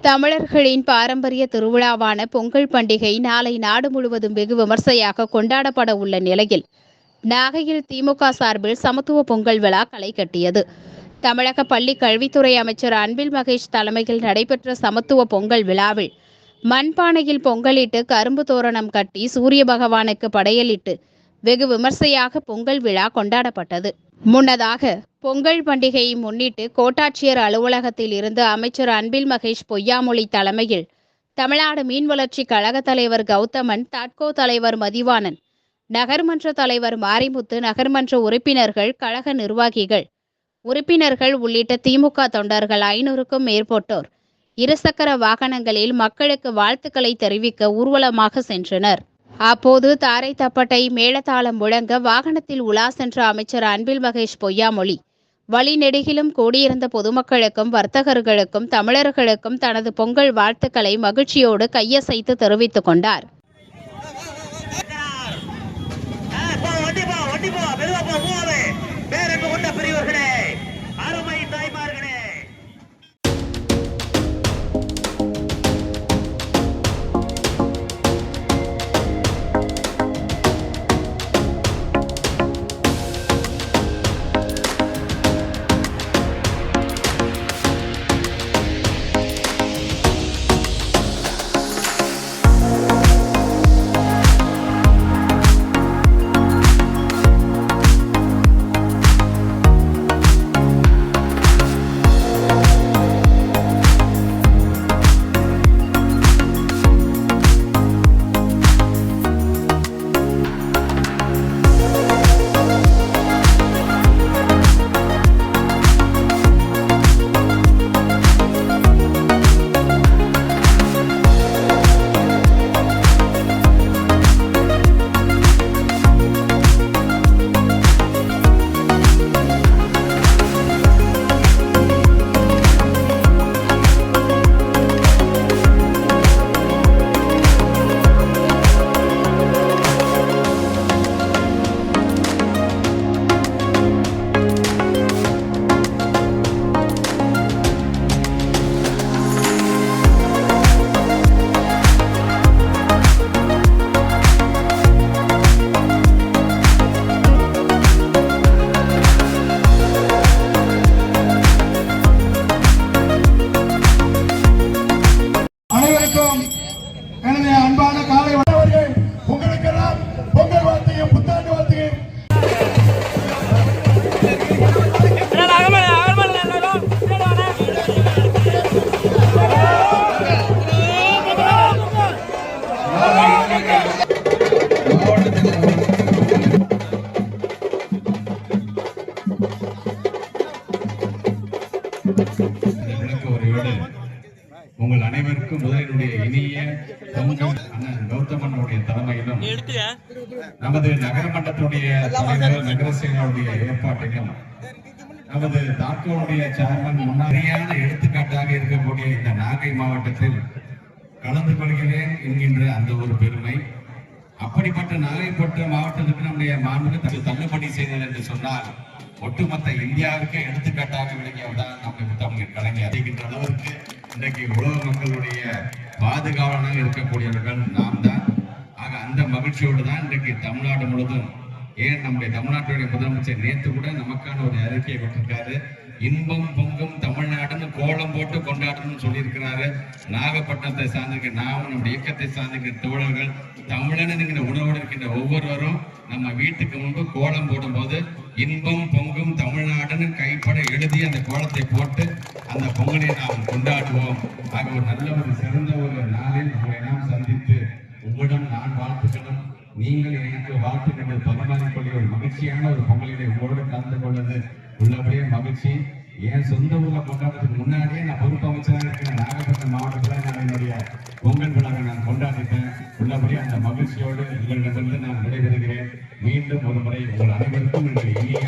தமிழர்களின் பாரம்பரிய திருவிழாவான பொங்கல் பண்டிகை நாளை நாடு முழுவதும் வெகு விமர்சையாக கொண்டாடப்பட உள்ள நிலையில் நாகையில் திமுக சார்பில் சமத்துவ பொங்கல் விழா களை கட்டியது. தமிழக பள்ளி கல்வித்துறை அமைச்சர் அன்பில் மகேஷ் தலைமையில் நடைபெற்ற சமத்துவ பொங்கல் விழாவில் மண்பானையில் பொங்கலிட்டு கரும்பு தோரணம் கட்டி சூரிய பகவானுக்கு படையலிட்டு வெகு விமர்சையாக பொங்கல் விழா கொண்டாடப்பட்டது. முன்னதாக பொங்கல் பண்டிகையை முன்னிட்டு கோட்டாட்சியர் அலுவலகத்தில் இருந்து அமைச்சர் அன்பில் மகேஷ் பொய்யாமொழி தலைமையில் தமிழ்நாடு மீன் வளர்ச்சி கழக தலைவர் கௌதமன், தாட்கோ தலைவர் மதிவாணன், நகர்மன்ற தலைவர் மாரிமுத்து, நகர்மன்ற உறுப்பினர்கள், கழக நிர்வாகிகள், உறுப்பினர்கள் உள்ளிட்ட திமுக தொண்டர்கள் 500க்கும் மேற்பட்டோர் இருசக்கர வாகனங்களில் மக்களுக்கு வாழ்த்துக்களை தெரிவிக்க ஊர்வலமாக சென்றனர். அப்போது தாரை தப்பட்டை மேளதாளம் முழங்க வாகனத்தில் உலா சென்ற அமைச்சர் அன்பில் மகேஷ் பொய்யாமொழி வழிநெடுகிலும் கூடியிருந்த பொதுமக்களுக்கும் வர்த்தகர்களுக்கும் தமிழர்களுக்கும் தனது பொங்கல் வாழ்த்துக்களை மகிழ்ச்சியோடு கையசைத்து தெரிவித்துக் கொண்டார். எனது அன்பான காலை வணக்கங்கள். உங்களுக்கெல்லாம் பொங்கல் வாழ்த்தையும் புத்தாண்டு வாழ்த்தையும் உங்கள் அனைவருக்கும் முதலினுடைய இனிய பொங்கல் கௌதமனுடைய தலைமையிலும் நமது நகரமன்றத்துடைய தலைவர் நகரசேனாவுடைய ஏற்பாட்டிலும் நமது தாக்கோனுடைய சேர்மன் முன்னாடியான எடுத்துக்காட்டாக இருக்கக்கூடிய இந்த நாகை மாவட்டத்தில் கலந்து கொள்கிறேன் என்கின்ற அந்த ஒரு பெருமை. அப்படிப்பட்ட நாகைப்பட்ட மாவட்டத்துக்கு நம்முடைய மாண்புக்கு தள்ளுபடி செய்தது என்று சொன்னால் ஒட்டுமொத்த இந்தியாவுக்கு எடுத்துக்காட்டாக விளங்கியவர்தான் நம்ம தமிழ் கலைஞர் அறிகின்ற அளவிற்கு இன்றைக்கு உலக மக்களுடைய பாதுகாவலனாக இருக்கக்கூடியவர்கள் நாம் தான். ஆக அந்த மகிழ்ச்சியோடு தான் இன்றைக்கு தமிழ்நாடு முழுவதும், ஏன் நம்முடைய தமிழ்நாட்டுடைய முதலமைச்சர் நேற்று கூட நமக்கான ஒரு அறிக்கையை விட்டிருக்காரு. இன்பம் பொங்கும் தமிழ்நாடுன்னு கோலம் போட்டு கொண்டாடணும்னு சொல்லியிருக்கிறாரு. நாகப்பட்டினத்தை சார்ந்திருக்க நாமும் நம்முடைய இயக்கத்தை சார்ந்திருக்கிற தோழர்கள் தமிழனுங்கிற உணவோடு இருக்கின்ற ஒவ்வொருவரும் நம்ம வீட்டுக்கு முன்பு கோலம் போடும் போது இன்பம் பொங்கும் தமிழ்நாடுன்னு கைப்பட எழுதி அந்த கோலத்தை போட்டு அந்த பொங்கலை நாம் கொண்டாடுவோம். ஆக ஒரு நல்ல ஒரு சிறந்த ஒரு நாளில் உங்களை நாம் சந்தித்து உங்களிடம் நான் வாழ்த்துக்களும் நீங்கள் எனக்கு வாழ்த்துக்கள் பரிமாறிக்கொள்ள ஒரு மகிழ்ச்சியான ஒரு பொங்கலினை உங்களோடு கலந்து கொள்வது உள்ளபடியே மகிழ்ச்சி. என் சொந்த ஊர்ல கொண்டாடுறதுக்கு முன்னாடியே நான் பொறுப்பு அமைச்சராக இருக்கிற நாகப்பட்டினம் மாவட்டத்தில் நான் என்னுடைய பொங்கல் விழாவை நான் கொண்டாடிட்டேன். உள்ளபடியே அந்த மகிழ்ச்சியோடு உங்களிடமிருந்து நான் விடைபெறுகிறேன். மீண்டும் ஒரு முறை உங்கள் அனைவருக்கும் என்னுடைய இனிய